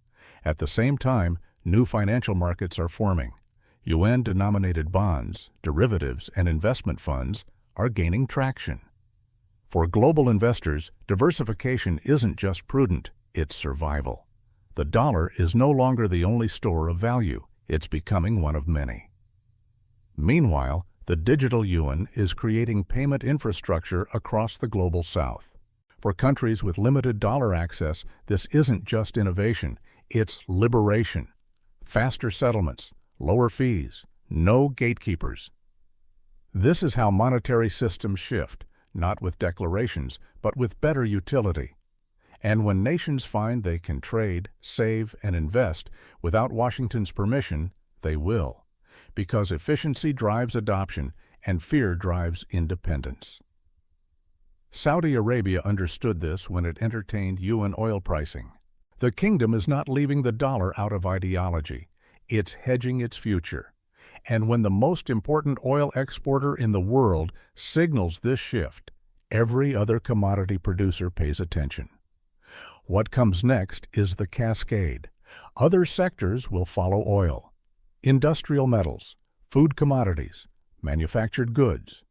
At the same time, new financial markets are forming. Yuan-denominated bonds, derivatives, and investment funds are gaining traction. For global investors, diversification isn't just prudent, it's survival. The dollar is no longer the only store of value. It's becoming one of many. Meanwhile, the digital yuan is creating payment infrastructure across the global south. For countries with limited dollar access, this isn't just innovation, it's liberation. Faster settlements, lower fees, no gatekeepers. This is how monetary systems shift, not with declarations, but with better utility. And when nations find they can trade, save, and invest without Washington's permission, they will, because efficiency drives adoption and fear drives independence. Saudi Arabia understood this when it entertained yuan oil pricing. The kingdom is not leaving the dollar out of ideology. It's hedging its future. And when the most important oil exporter in the world signals this shift, every other commodity producer pays attention. What comes next is the cascade. Other sectors will follow oil. Industrial metals, food commodities, manufactured goods.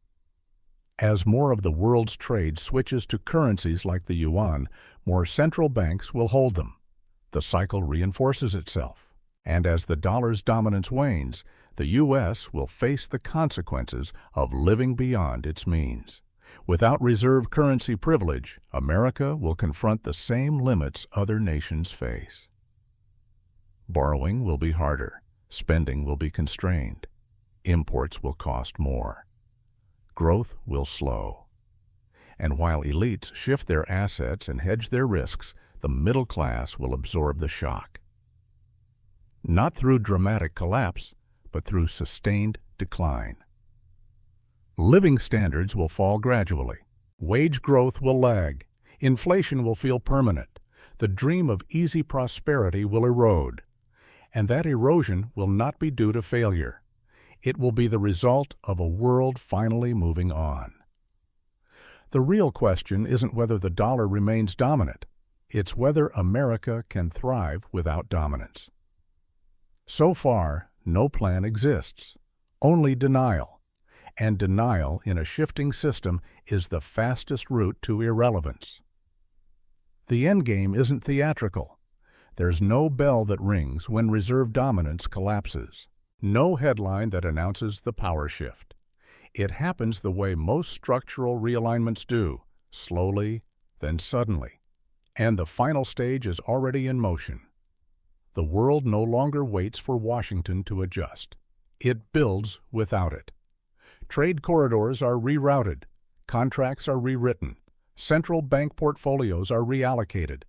As more of the world's trade switches to currencies like the yuan, more central banks will hold them. The cycle reinforces itself. And as the dollar's dominance wanes, the U.S. will face the consequences of living beyond its means. Without reserve currency privilege, America will confront the same limits other nations face. Borrowing will be harder. Spending will be constrained. Imports will cost more. Growth will slow. And while elites shift their assets and hedge their risks, the middle class will absorb the shock. Not through dramatic collapse, but through sustained decline. Living standards will fall gradually. Wage growth will lag. Inflation will feel permanent. The dream of easy prosperity will erode. And that erosion will not be due to failure. It will be the result of a world finally moving on. The real question isn't whether the dollar remains dominant. It's whether America can thrive without dominance. So far, no plan exists, only denial. And denial in a shifting system is the fastest route to irrelevance. The endgame isn't theatrical. There's no bell that rings when reserve dominance collapses. No headline that announces the power shift. It happens the way most structural realignments do, slowly, then suddenly. And the final stage is already in motion. The world no longer waits for Washington to adjust. It builds without it. Trade corridors are rerouted. Contracts are rewritten. Central bank portfolios are reallocated.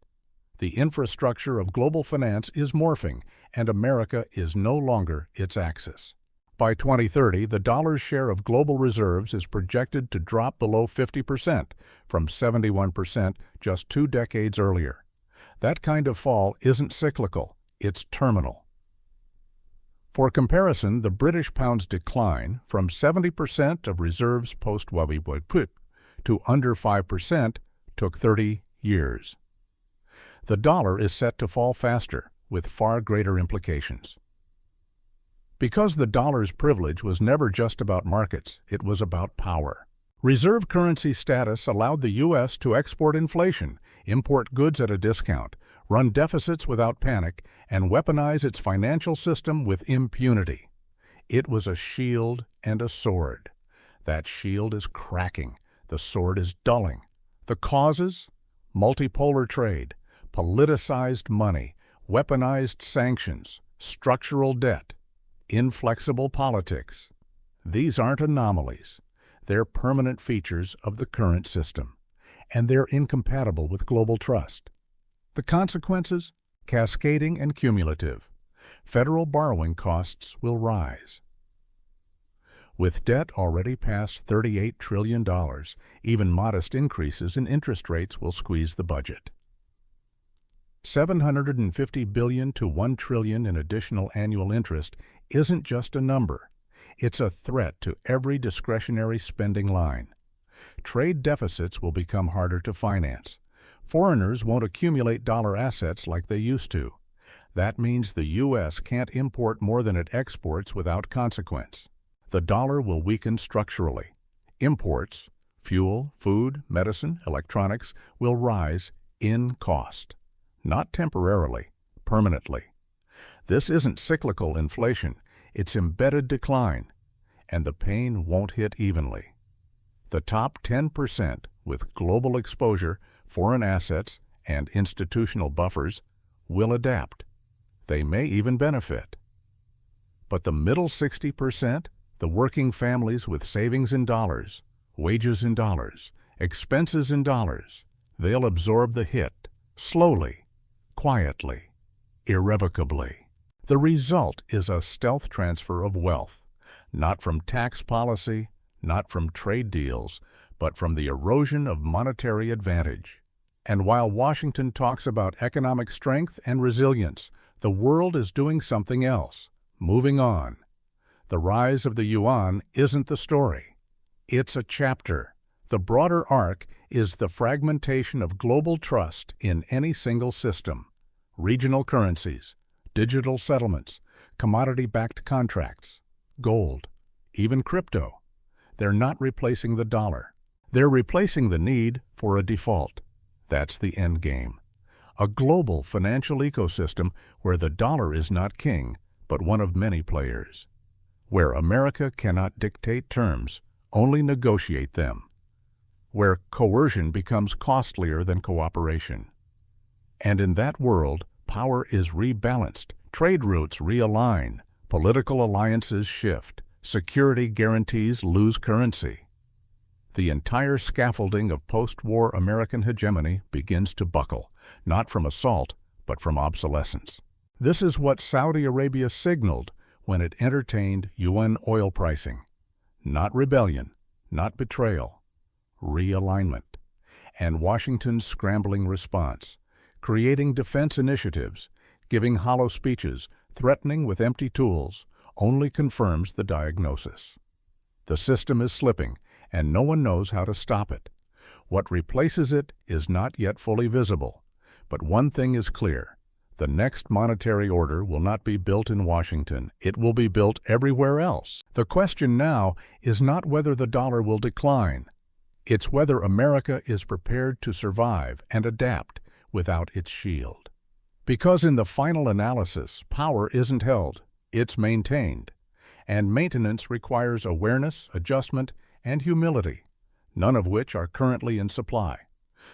The infrastructure of global finance is morphing, and America is no longer its axis. By 2030, the dollar's share of global reserves is projected to drop below 50%, from 71% just 2 decades earlier. That kind of fall isn't cyclical, it's terminal. For comparison, the British pound's decline from 70% of reserves post-Wabibwaput to under 5% took 30 years. The dollar is set to fall faster, with far greater implications. Because the dollar's privilege was never just about markets, it was about power. Reserve currency status allowed the U.S. to export inflation, import goods at a discount, run deficits without panic, and weaponize its financial system with impunity. It was a shield and a sword. That shield is cracking. The sword is dulling. The causes? Multipolar trade, politicized money, weaponized sanctions, structural debt, inflexible politics. These aren't anomalies. They're permanent features of the current system, and they're incompatible with global trust. The consequences? Cascading and cumulative. Federal borrowing costs will rise. With debt already past $38 trillion, even modest increases in interest rates will squeeze the budget. $750 billion to $1 trillion in additional annual interest isn't just a number. It's a threat to every discretionary spending line. Trade deficits will become harder to finance. Foreigners won't accumulate dollar assets like they used to. That means the U.S. can't import more than it exports without consequence. The dollar will weaken structurally. Imports, fuel, food, medicine, electronics, will rise in cost. Not temporarily, permanently. This isn't cyclical inflation, it's embedded decline, and the pain won't hit evenly. The top 10% with global exposure, foreign assets, and institutional buffers will adapt. They may even benefit. But the middle 60%, the working families with savings in dollars, wages in dollars, expenses in dollars, they'll absorb the hit, slowly, quietly, irrevocably. The result is a stealth transfer of wealth, not from tax policy, not from trade deals, but from the erosion of monetary advantage. And while Washington talks about economic strength and resilience, the world is doing something else, moving on. The rise of the yuan isn't the story. It's a chapter. The broader arc is the fragmentation of global trust in any single system. Regional currencies, digital settlements, commodity-backed contracts, gold, even crypto. They're not replacing the dollar. They're replacing the need for a default. That's the end game. A global financial ecosystem where the dollar is not king, but one of many players. Where America cannot dictate terms, only negotiate them. Where coercion becomes costlier than cooperation. And in that world, power is rebalanced, trade routes realign, political alliances shift, security guarantees lose currency. The entire scaffolding of post-war American hegemony begins to buckle, not from assault, but from obsolescence. This is what Saudi Arabia signaled when it entertained UN oil pricing. Not rebellion, not betrayal, realignment. And Washington's scrambling response, creating defense initiatives, giving hollow speeches, threatening with empty tools, only confirms the diagnosis. The system is slipping, and no one knows how to stop it. What replaces it is not yet fully visible. But one thing is clear. The next monetary order will not be built in Washington. It will be built everywhere else. The question now is not whether the dollar will decline. It's whether America is prepared to survive and adapt without its shield. Because in the final analysis, power isn't held, it's maintained. And maintenance requires awareness, adjustment, and humility, none of which are currently in supply.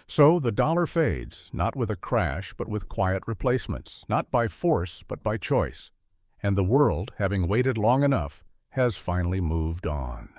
So the dollar fades, not with a crash, but with quiet replacements, not by force, but by choice. And the world, having waited long enough, has finally moved on.